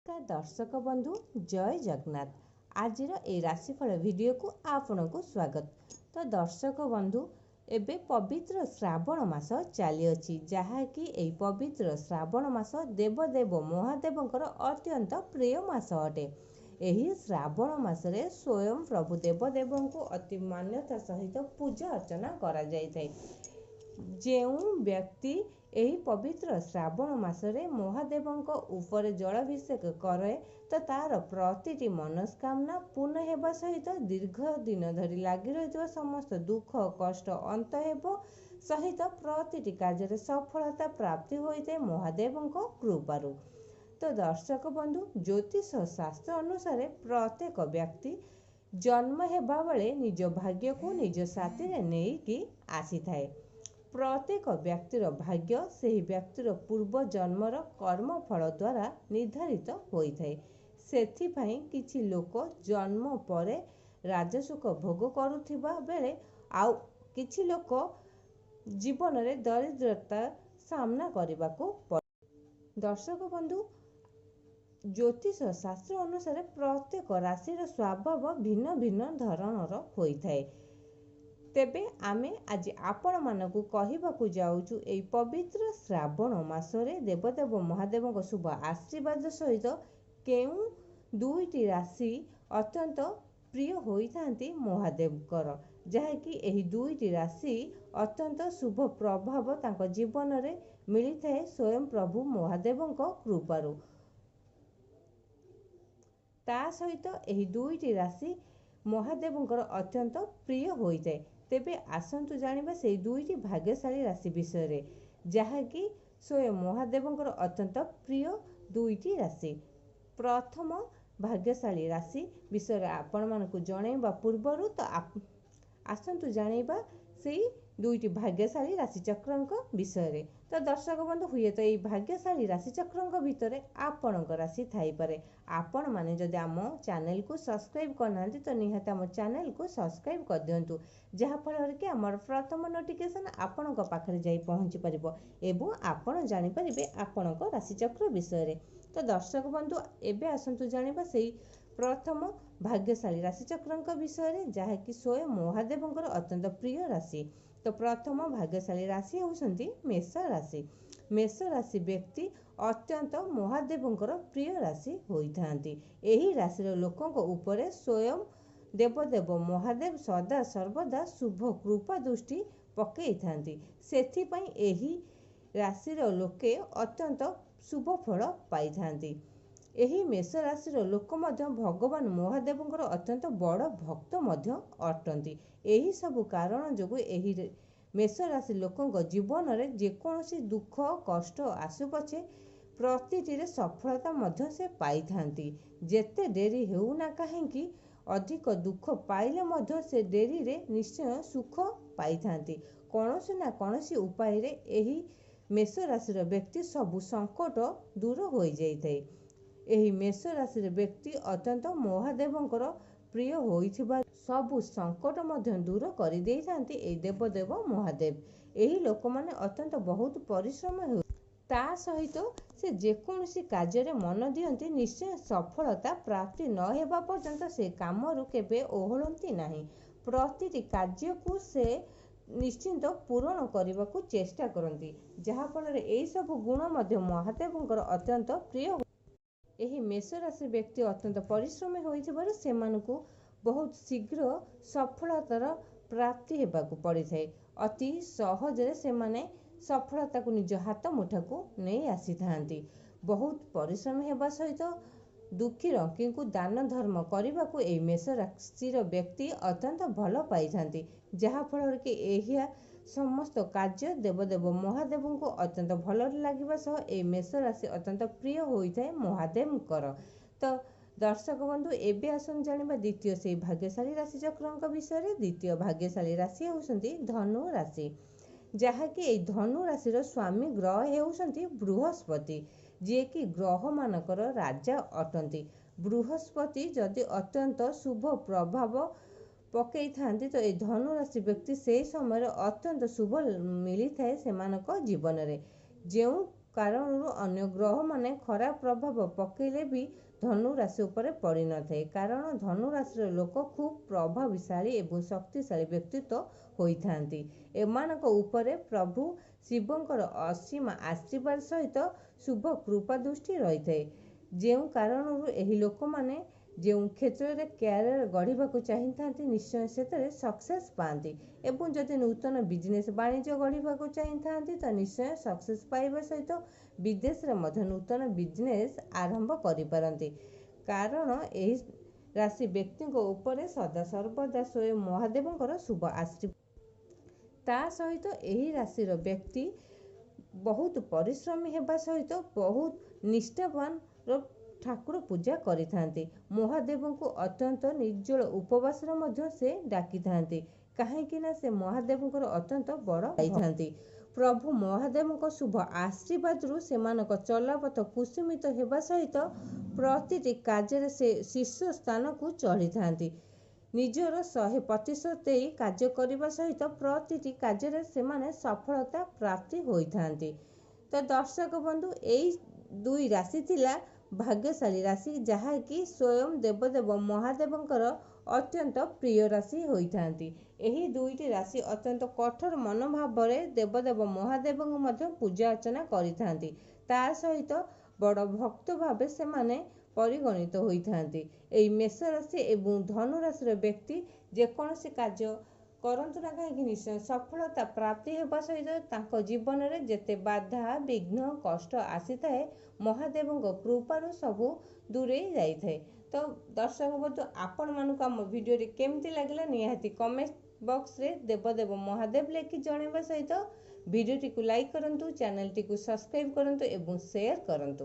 दर्शक बंधु जय जगन्नाथ। आज राशिफल वीडियो को आपन को स्वागत। तो दर्शक बंधु एबे पवित्र श्रावण मास चली अछि जहाँकि एई पवित्र श्रावण मास देवदेव महादेवंकर अत्यंत प्रिय मास अटे। एही श्रावण मासरे स्वयं प्रभु देवदेवों को अति मान्यता सहित पूजा अर्चना करा जाइथाय। जेउ व्यक्ति एही पवित्र श्रावण मासरे महादेवंक ऊपर जलाभिषेक करे तो तार प्रतिटी मनस्कामना पूर्ण हेबा सहित दीर्घ दिन धरी लागी रहिଥିବା समस्त दुख कष्ट अंत हेबो सहित प्रतिटी कार्य सफलता प्राप्ति होइते महादेवंक कृपारु। तो दर्शक बंधु ज्योतिष शास्त्र अनुसार प्रत्येक व्यक्ति जन्म हेबा बेले निज भाग्य को निज साथी रे नेकी आसीथाय। प्रत्येक व्यक्तिर भाग्य सेही व्यक्तिर पूर्व जन्मर कर्म फल द्वारा निर्धारित होइथाय। सेथिपाई किछि लोक जन्म परे राजसुख भोग करुथिबा बेले आउ किछि लोक जीवन रे दरिद्रता सामना करबाको पड़े। दर्शक बंधु ज्योतिष शास्त्र अनुसार प्रत्येक राशिर स्वभाव भिन्न भिन्न धरणर होइथाय। तेबे आमे आज आपण मानकु कहिबाकु जाउछु एई पवित्र श्रावण मासरे देवदेव महादेवଙ୍କ शुभ आशीर्वाद सहित केउ दुईटी राशि अत्यंत प्रिय होइथांती महादेवकर, जहाँकि एही दुईटी राशि अत्यंत शुभ प्रभाव तांको जीवन रे मिलिथाय स्वयं प्रभु महादेवଙ୍କ कृपारु। ता सहित एही दुईटी राशि महादेवଙ୍କର अत्यंत प्रिय होइथाय। तेबे आसंतु जानिबा सेई दुईटी भाग्यशाली राशि विषय जहाँकि स्वयं महादेवଙ୍କର अत्यंत प्रिय दुईटी राशि। प्रथम भाग्यशाली राशि विषय आपण मानकु जणाइबा पूर्वरु तो आसंतु जानिबा सेई दुईटी भाग्यशाली राशि चक्रंक विषय। तो दर्शक बंधु हुए तो ये भाग्यशाली राशि चक्रंक भितर आपणक राशि थाई पारे। आपण माने जदि आम चैनल को सब्सक्राइब करना तो निहाती आम चैनल को सब्सक्राइब कर दिंतु, जहाँ फल कि आमर प्रथम नोटिफिकेशन आपणक पाखरे जाई पहुँची परिबो एवं आपण जानि परिबे आपणक राशि चक्र विषय। तो दर्शक बंधु एबे आसंतु जानिबा सेई प्रथम भाग्यशाली राशि चक्रंक विषय जहाँकि स्वयं महादेवंकर अत्यंत प्रिय राशि। तो प्रथम भाग्यशाली राशि होउछंती मेष राशि। मेष राशि व्यक्ति अत्यंत महादेवंकर प्रिय राशि होइथांती। एही राशिर लोकंक ऊपर स्वयं देवदेव महादेव सदा सर्वदा शुभ कृपा दृष्टि पकेइथांती। सेथिपई एही राशिर लोके अत्यंत शुभ फल पाइथांती। एही मेष राशिर लोक मध्य भगवान महादेवंकर अत्यंत बड़ भक्त मध्य अटंती। एही सबु कारण जोगु एही मेष राशि लोकंक जीवन रे जेकोसी दुख कष्ट आसु पछे प्रतिटिरे सफलता मध्य से पाइथांती। जेते डेरी हेउना काहेकि अधिक दुख पाइले मध्य से डेरी रे निश्चय सुख पाइथांती। कौनसी ना कौनसी उपाय रे एही मेष राशिर व्यक्ति सबु संकट दूर हो जाइथाय। एही मेष राशिर व्यक्ति अत्यंत महादेवंकर प्रिय होइथिबा सबु संकट मध्य दूर करि देइथांती एई देवदेव महादेव। एही लोक माने अत्यंत बहुत परिश्रम हो ता सहित से जेकोसी कार्य रे मन दियंती निश्चय सफलता प्राप्ति न हेबा पर्यंत से कामरु केबे ओहळंती नाही। प्रतिटी कार्य को से निश्चिंत पूर्ण करने को चेष्टा करती, जहाँ फल एई सब गुण मध्य महादेवंकर अत्यंत प्रिय। एही मेष राशि व्यक्ति अत्यंत परिश्रमी होइथिबारु सेमानकु बहुत शीघ्र सफलतार प्राप्ति हेबाकु पड़िथाय। अति सहजरे सेमाने सफलता को निज हाथ मुठा को नहीं आसीथांती। बहुत परिश्रम हेबा सहित दुखी रंकी को दान धर्म करने को एई मेष राशिर व्यक्ति अत्यंत भल पाइथांती, जहाँ फल कि एही समस्त कार्य देवदेव महादेव को अत्यंत भल लगे सह ए मेष राशि अत्यंत प्रिय होइथाय महादेवकर। तो दर्शक बंधु एबे आसन जानिबा द्वितीय से भाग्यशाली राशि चक्रंक विषय। द्वितीय भाग्यशाली राशि होउछंती धनु राशि, जहाँकि ए धनु राशिर स्वामी ग्रह हेउछंती बृहस्पति, जे कि ग्रह मानकर राजा अटंती। बृहस्पति जदि अत्यंत शुभ प्रभाव पकई थांती तो ए धनु राशि व्यक्ति से समय अत्यंत शुभ मिली थाए सेमानक जीवन रे। जेउ କାରଣରୁ ଅନ୍ୟ ଗ୍ରହମାନେ ଖରାପ ପ୍ରଭାବ ପକାଇଲେ ବି ଧନୁ ରାଶି ଉପରେ ପଡ଼ିନଥାଏ, କାରଣ ଧନୁ ରାଶିର ଲୋକ ଖୁବ୍ ପ୍ରଭାବଶାଳୀ ଏବଂ ଶକ୍ତିଶାଳୀ ବ୍ୟକ୍ତିତ୍ୱ ହୋଇଥାନ୍ତି। ଏମାନଙ୍କ ଉପରେ ପ୍ରଭୁ ଶିବଙ୍କର ଅସୀମ ଆଶୀର୍ବାଦ ସହିତ ଶୁଭ କୃପା ଦୃଷ୍ଟି ରହିଥାଏ, ଯେଉଁ କାରଣରୁ ଏହି ଲୋକମାନେ ଯେଉଁ କ୍ଷେତ୍ରରେ କ୍ୟାରିୟର ଗଢ଼ିବାକୁ ଚାହିଁଥାନ୍ତି ନିଶ୍ଚୟ ସେଥିରେ ସକ୍ସେସ୍ ପାଆନ୍ତି ଏବଂ ଯଦି ନୂତନ ବିଜନେସ୍ ବାଣିଜ୍ୟ ଗଢ଼ିବାକୁ ଚାହିଁଥାନ୍ତି ତ ନିଶ୍ଚୟ ସକ୍ସେସ୍ ପାଇବା ସହିତ ବିଦେଶରେ ମଧ୍ୟ ନୂତନ ବିଜନେସ୍ ଆରମ୍ଭ କରିପାରନ୍ତି, କାରଣ ଏହି ରାଶି ବ୍ୟକ୍ତିଙ୍କ ଉପରେ ସଦାସର୍ବଦା ସ୍ୱୟଂ ମହାଦେବଙ୍କର ଶୁଭ ଆଶୀର୍ବାଦ। ତା ସହିତ ଏହି ରାଶିର ବ୍ୟକ୍ତି ବହୁତ ପରିଶ୍ରମୀ ହେବା ସହିତ ବହୁତ ନିଷ୍ଠାବାନ ଠାକୁର ପୂଜା କରିଥାନ୍ତି। ମହାଦେବଙ୍କୁ ଅତ୍ୟନ୍ତ ନିର୍ଜଳ ଉପବାସରେ ମଧ୍ୟ ସେ ଡାକିଥାନ୍ତି, କାହିଁକି ନା ସେ ମହାଦେବଙ୍କର ଅତ୍ୟନ୍ତ ବଡ଼ ପାଇଥାନ୍ତି। ପ୍ରଭୁ ମହାଦେବଙ୍କ ଶୁଭ ଆଶୀର୍ବାଦରୁ ସେମାନଙ୍କ ଚଲାପଥ କୁସୁମିତ ହେବା ସହିତ ପ୍ରତିଟି କାର୍ଯ୍ୟରେ ସେ ଶୀର୍ଷ ସ୍ଥାନକୁ ଚଢ଼ିଥାନ୍ତି। ନିଜର 100% ଦେଇ କାର୍ଯ୍ୟ କରିବା ସହିତ ପ୍ରତିଟି କାର୍ଯ୍ୟରେ ସେମାନେ ସଫଳତା ପ୍ରାପ୍ତି ହୋଇଥାନ୍ତି। ତ ଦର୍ଶକ ବନ୍ଧୁ, ଏଇ ଦୁଇ ରାଶି ଥିଲା ଭାଗ୍ୟଶାଳୀ ରାଶି, ଯାହାକି ସ୍ୱୟଂ ଦେବଦେବ ମହାଦେବଙ୍କର ଅତ୍ୟନ୍ତ ପ୍ରିୟ ରାଶି ହୋଇଥାନ୍ତି। ଏହି ଦୁଇଟି ରାଶି ଅତ୍ୟନ୍ତ କଠୋର ମନୋଭାବରେ ଦେବଦେବ ମହାଦେବଙ୍କୁ ମଧ୍ୟ ପୂଜା ଅର୍ଚ୍ଚନା କରିଥାନ୍ତି। ତା ସହିତ ବଡ଼ ଭକ୍ତ ଭାବେ ସେମାନେ ପରିଗଣିତ ହୋଇଥାନ୍ତି। ଏହି ମେଷ ରାଶି ଏବଂ ଧନୁ ରାଶିର ବ୍ୟକ୍ତି ଯେକୌଣସି କାର୍ଯ୍ୟ କରନ୍ତୁ ନା କାହିଁକି ନିଶ୍ଚୟ ସଫଳତା ପ୍ରାପ୍ତି ହେବା ସହିତ ତାଙ୍କ ଜୀବନରେ ଯେତେ ବାଧା ବିଘ୍ନ କଷ୍ଟ ଆସିଥାଏ ମହାଦେବଙ୍କ କୃପାରୁ ସବୁ ଦୂରେଇ ଯାଇଥାଏ। ତ ଦର୍ଶକ ବନ୍ଧୁ, ଆପଣମାନଙ୍କୁ ଆମ ଭିଡ଼ିଓଟି କେମିତି ଲାଗିଲା ନିହାତି କମେଣ୍ଟ ବକ୍ସରେ ଦେବଦେବ ମହାଦେବ ଲେଖି ଜଣାଇବା ସହିତ ଭିଡ଼ିଓଟିକୁ ଲାଇକ୍ କରନ୍ତୁ, ଚ୍ୟାନେଲଟିକୁ ସବସ୍କ୍ରାଇବ୍ କରନ୍ତୁ ଏବଂ ସେୟାର କରନ୍ତୁ।